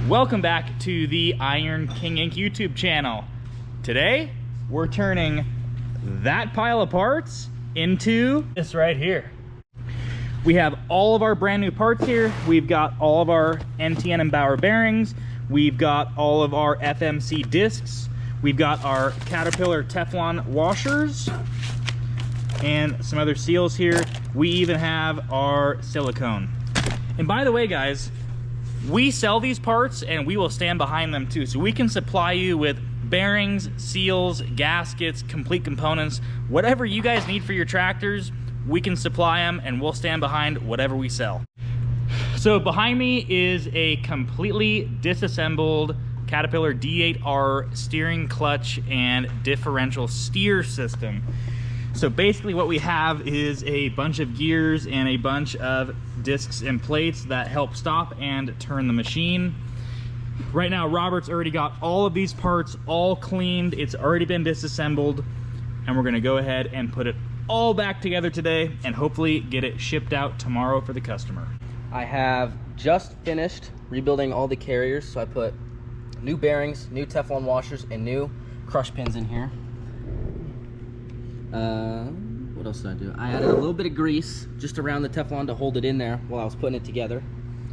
Welcome back to the Iron King Inc. YouTube channel. Today, we're turning that pile of parts into this right here. We have all of our brand new parts here. We've got all of our NTN and Bauer bearings. We've got all of our FMC discs. We've got our Caterpillar Teflon washers and some other seals here. We even have our silicone. And by the way, guys, we sell these parts and we will stand behind them too. So we can supply you with bearings, seals, gaskets, complete components, whatever you guys need for your tractors, we can supply them and we'll stand behind whatever we sell. So behind me is a completely disassembled Caterpillar D8R steering, clutch, and differential steer system. So basically what we have is a bunch of gears and a bunch of discs and plates that help stop and turn the machine. Right now, Robert's already got all of these parts all cleaned. It's already been disassembled, and we're gonna go ahead and put it all back together today and hopefully get it shipped out tomorrow for the customer. I have just finished rebuilding all the carriers, so I put new bearings, new Teflon washers, and new crush pins in here. What else did I do? I added a little bit of grease just around the Teflon to hold it in there while I was putting it together.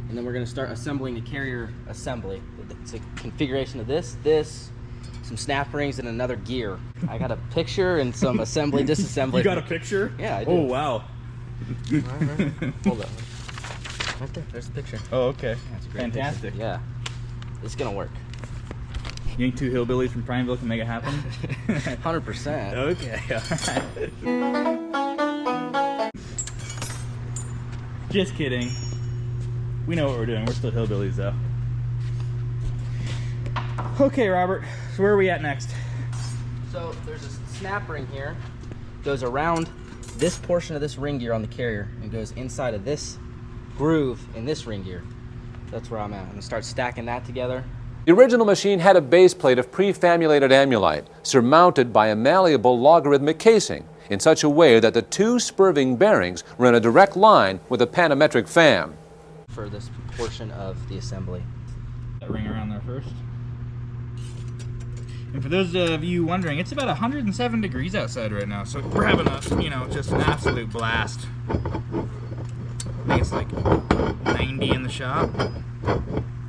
And then we're gonna start assembling the carrier assembly. It's a configuration of this, some snap rings, and another gear. I got a picture and some assembly, disassembly. You got a picture? Yeah, I do. Oh, wow. Right. Hold up. Right there, there's the picture. Oh, okay. That's a great Fantastic. picture. Yeah, it's gonna work. You think two hillbillies from Prineville can make it happen? 100%. Okay, alright. Just kidding. We know what we're doing. We're still hillbillies, though. Okay, Robert. So where are we at next? So there's a snap ring here. Goes around this portion of this ring gear on the carrier and goes inside of this groove in this ring gear. That's where I'm at. I'm gonna start stacking that together. The original machine had a base plate of pre-famulated amulite surmounted by a malleable logarithmic casing in such a way that the two spurving bearings were in a direct line with a panometric fan. For this portion of the assembly. That ring around there first. And for those of you wondering, it's about 107 degrees outside right now, so we're having a, just an absolute blast. I think it's like 90 in the shop.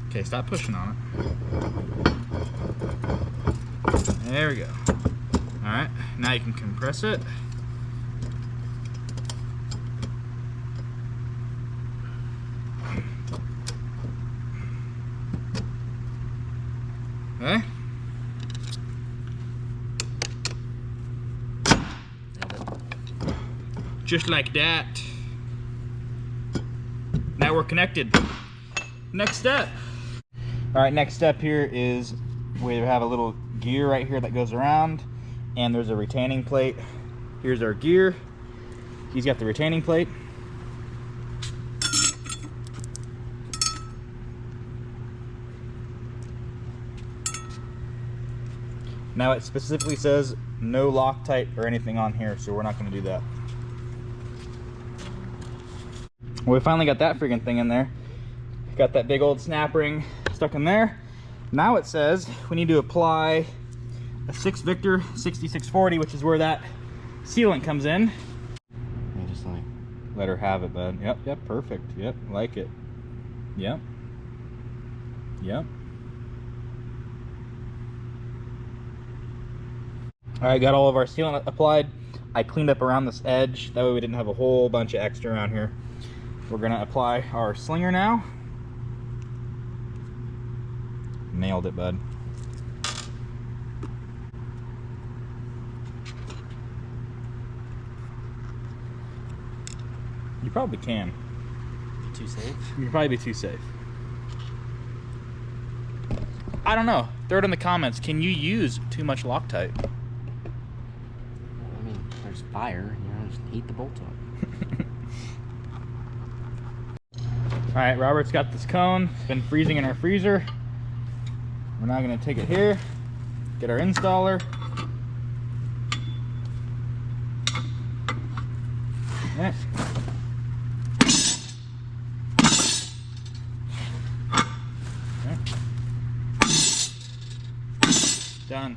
Okay, stop pushing on it. There we go. All right, now you can compress it. Okay. Just like that. Now we're connected. Next step. All right, next step here is we have a little gear right here that goes around, and there's a retaining plate. Here's our gear. He's got the retaining plate. Now it specifically says no Loctite or anything on here, so we're not going to do that. Well, we finally got that freaking thing in there. Got that big old snap ring stuck in there. Now it says we need to apply a 6 Victor 6640, which is where that sealant comes in. You just like let her have it, bud. Yep, perfect. Yep, like it. Yep. All right, got all of our sealant applied. I cleaned up around this edge. That way we didn't have a whole bunch of extra around here. We're gonna apply our slinger now. Nailed it, bud. You probably can. be too safe. You'd probably be too safe. I don't know. Throw it in the comments. Can you use too much Loctite? I mean, there's fire. Just heat the bolt up. All right, Robert's got this cone. It's been freezing in our freezer. We're now gonna take it here, get our installer. Yeah. Okay. Done.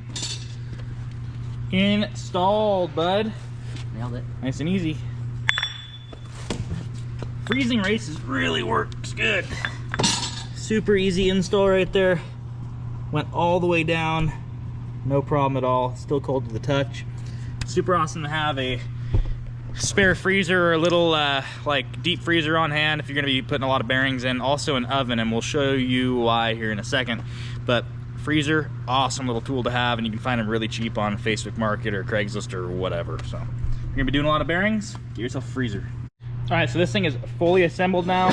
Installed, bud. Nailed it. Nice and easy. Freezing races really works good. Super easy install right there. Went all the way down. No problem at all. Still cold to the touch. Super awesome to have a spare freezer or a little like deep freezer on hand if you're going to be putting a lot of bearings in. Also an oven, and we'll show you why here in a second. But freezer, awesome little tool to have, and you can find them really cheap on Facebook Market or Craigslist or whatever. So if you're going to be doing a lot of bearings, get yourself a freezer. All right, so this thing is fully assembled now.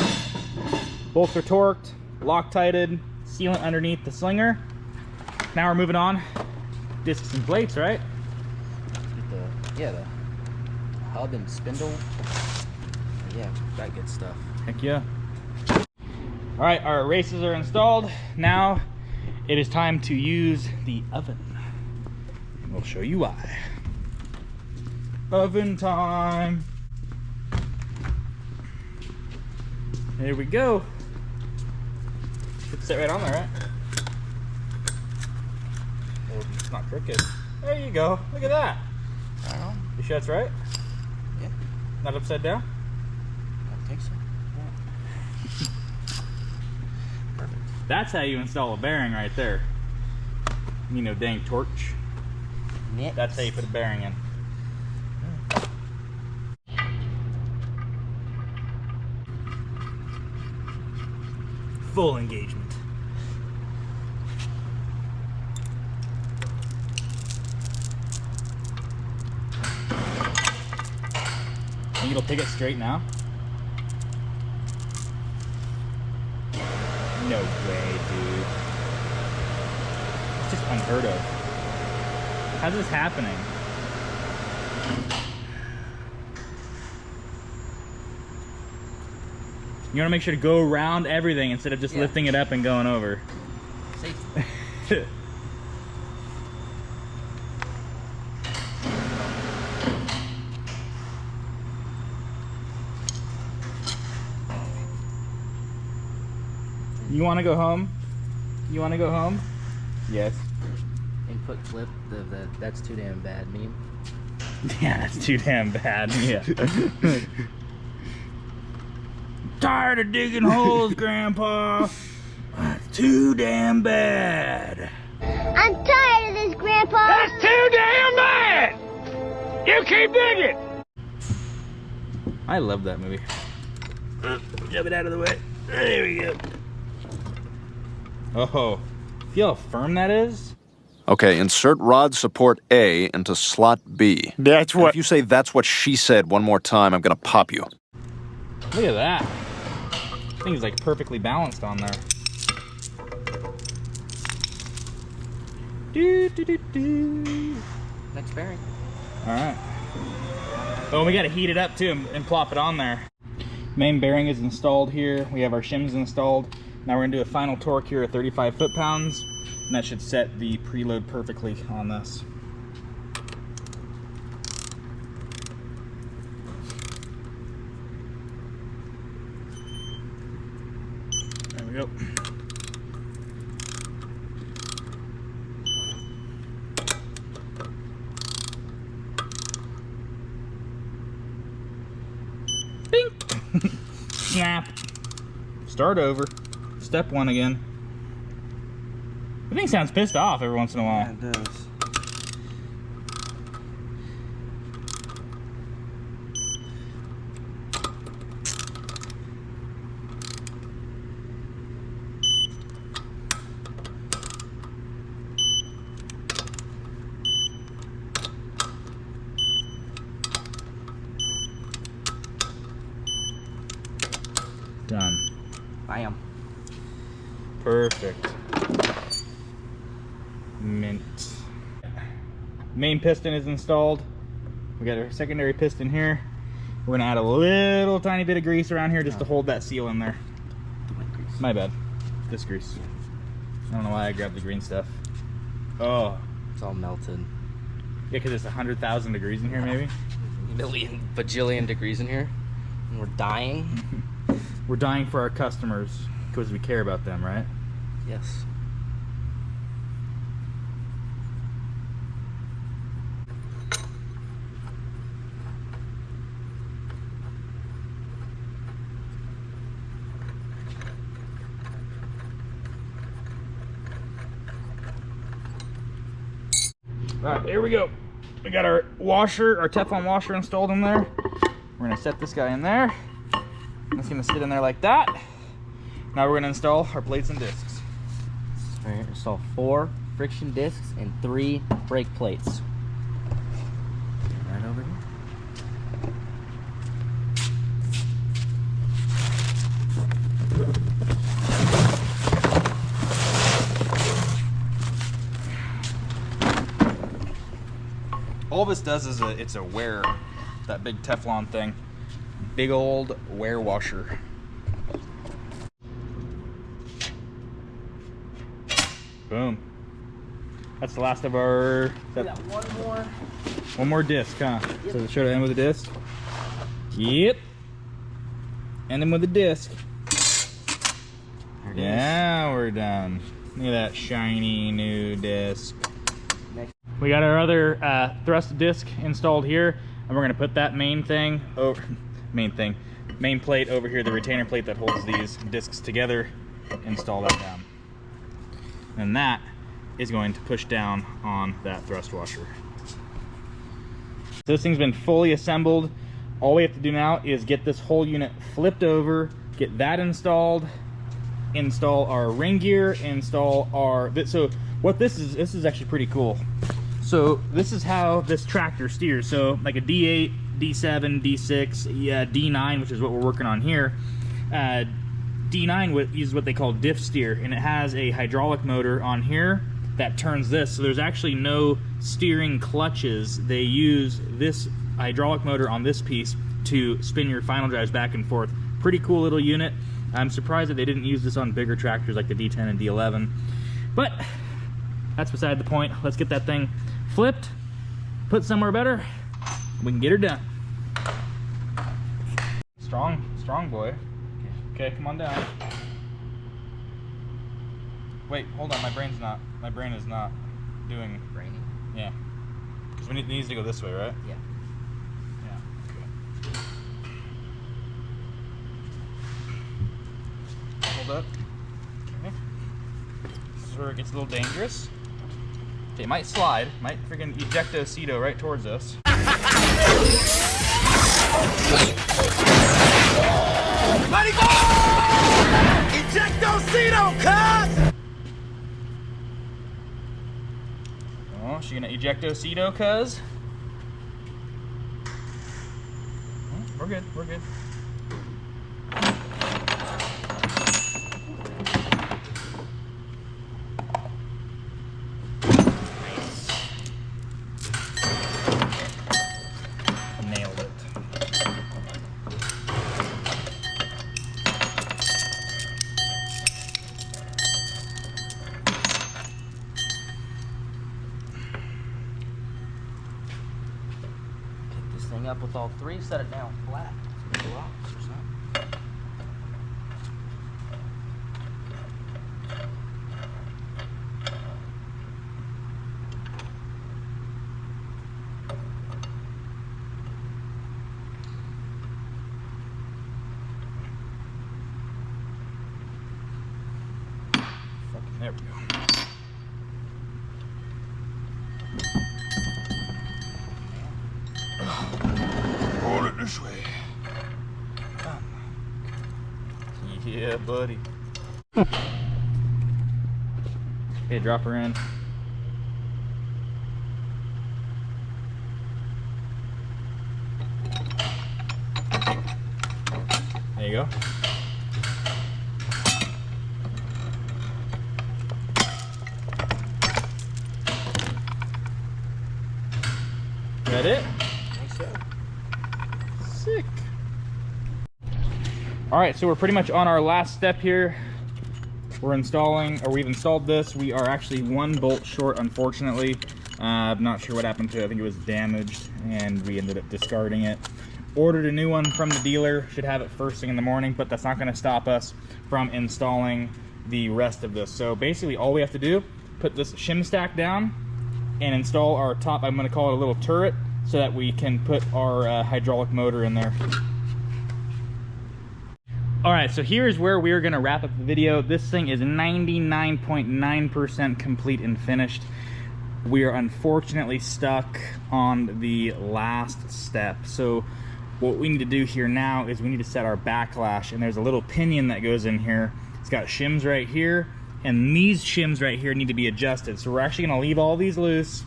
Bolts are torqued, Loctited, sealant underneath the slinger. Now we're moving on. Discs and plates, right? The hub and spindle. Yeah, that good stuff. Heck yeah. All right, our races are installed. Now it is time to use the oven. And we'll show you why. Oven time. There we go. Should sit right on there, right? Oh, it's not crooked. There you go. Look at that. I don't know. You sure that's right? Yeah. Not upside down? I don't think so. Yeah. Perfect. That's how you install a bearing right there. You know, dang torch. Next. That's how you put a bearing in. Full engagement. Think it'll pick it straight now? No way, dude. It's just unheard of. How's this happening? You want to make sure to go around everything instead of just lifting it up and going over. Safety. You want to go home? You want to go home? Yes. Input flip, that's too damn bad meme. Yeah, that's too damn bad. Yeah. Tired of digging holes, Grandpa. That's too damn bad. I'm tired of this, Grandpa. That's too damn bad. You keep digging. I love that movie. Shove it out of the way. There we go. Oh, feel how firm that is? Okay, insert rod support A into slot B. That's And if you say "that's what she said" one more time, I'm gonna pop you. Look at that. Thing is like perfectly balanced on there. Do, do, do, do. Next bearing. All right. Oh, we got to heat it up too and plop it on there. Main bearing is installed here. We have our shims installed. Now we're gonna do a final torque here at 35 foot-pounds, and that should set the preload perfectly on this. There we go. Bing! Snap. Start over. Step one again. The thing sounds pissed off every once in a while. Yeah, it does. Done. Bam. Perfect. Mint. Main piston is installed. We got our secondary piston here. We're gonna add a little tiny bit of grease around here just to hold that seal in there. My bad. This grease. I don't know why I grabbed the green stuff. Oh. It's all melted. Yeah, because it's 100,000 degrees in here maybe. Million, bajillion degrees in here. And we're dying. We're dying for our customers because we care about them, right? Yes. right, here we go. We got our washer, our Teflon washer installed in there. We're gonna set this guy in there. It's gonna sit in there like that. Now we're gonna install our plates and discs. We're gonna install 4 friction discs and 3 brake plates. Right over here. All this does is it's a wear, that big Teflon thing. Big old wear washer. Boom. That's the last of our... We got one more disc, huh? Yep. So should I end with a disc? Yep. Ending with a disc. Yeah, we're done. Look at that shiny new disc. We got our other thrust disc installed here, and we're gonna put that main plate over here, the retainer plate that holds these discs together, install that down. And that is going to push down on that thrust washer. So this thing's been fully assembled. All we have to do now is get this whole unit flipped over, get that installed, install our ring gear, install our... So what this is actually pretty cool. So this is how this tractor steers. So like a D8, D7, D6, yeah, D9, which is what we're working on here. D9 uses what they call diff steer, and it has a hydraulic motor on here that turns this. So there's actually no steering clutches. They use this hydraulic motor on this piece to spin your final drives back and forth. Pretty cool little unit. I'm surprised that they didn't use this on bigger tractors like the D10 and D11. But that's beside the point. Let's get that thing flipped, put somewhere better, we can get her done. Strong boy. Okay, come on down. Wait, hold on, my brain is not doing... Brainy? Yeah. Because it needs to go this way, right? Yeah. Yeah, okay. Hold up. Okay. This is where it gets a little dangerous. Okay, it might slide, might freaking ejecto-cedo right towards us. Mighty go! Ejecto-cedo, cuz! Oh, she gonna ejecto-cedo, cuz? We're good, we're good. Nailed it. Pick this thing up with all 3, set it down flat. So it'll go out, or something. There we go. Roll it this way. Yeah, buddy. Okay, drop her in. There you go. That it? Sick. All right, so we're pretty much on our last step here. We're installing, or we've installed this. We are actually 1 bolt short, unfortunately. I'm not sure what happened to it. I think it was damaged, and we ended up discarding it. Ordered a new one from the dealer. Should have it first thing in the morning, but that's not going to stop us from installing the rest of this. So basically, all we have to do, put this shim stack down and install our top, I'm going to call it a little turret, so that we can put our hydraulic motor in there. All right, so here's where we're gonna wrap up the video. This thing is 99.9% complete and finished. We are unfortunately stuck on the last step. So what we need to do here now is we need to set our backlash, and there's a little pinion that goes in here. It's got shims right here, and these shims right here need to be adjusted. So we're actually gonna leave all these loose.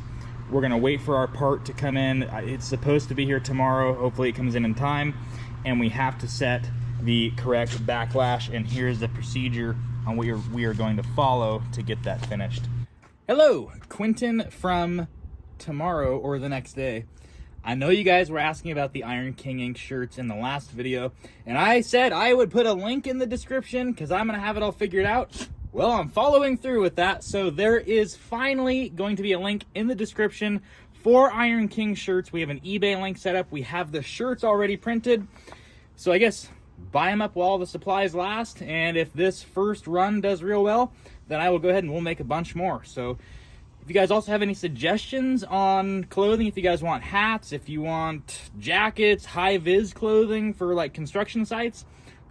We're gonna wait for our part to come in. It's supposed to be here tomorrow. Hopefully it comes in time, and we have to set the correct backlash, and here's the procedure on what we are going to follow to get that finished. Hello, Quentin from tomorrow or the next day. I know you guys were asking about the Iron King ink shirts in the last video, and I said I would put a link in the description because I'm gonna have it all figured out. Well, I'm following through with that, so there is finally going to be a link in the description for Iron King shirts. We have an eBay link set up. We have the shirts already printed, so I guess buy them up while the supplies last, and if this first run does real well, then I will go ahead and we'll make a bunch more. So if you guys also have any suggestions on clothing, if you guys want hats, if you want jackets, high-vis clothing for like construction sites,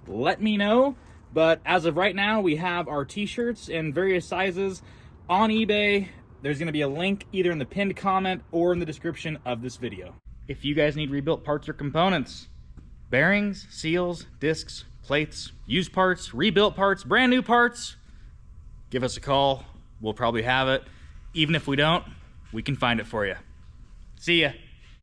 let me know. But as of right now, we have our t-shirts in various sizes on eBay. There's gonna be a link either in the pinned comment or in the description of this video. If you guys need rebuilt parts or components, bearings, seals, discs, plates, used parts, rebuilt parts, brand new parts, give us a call. We'll probably have it. Even if we don't, we can find it for you. See ya.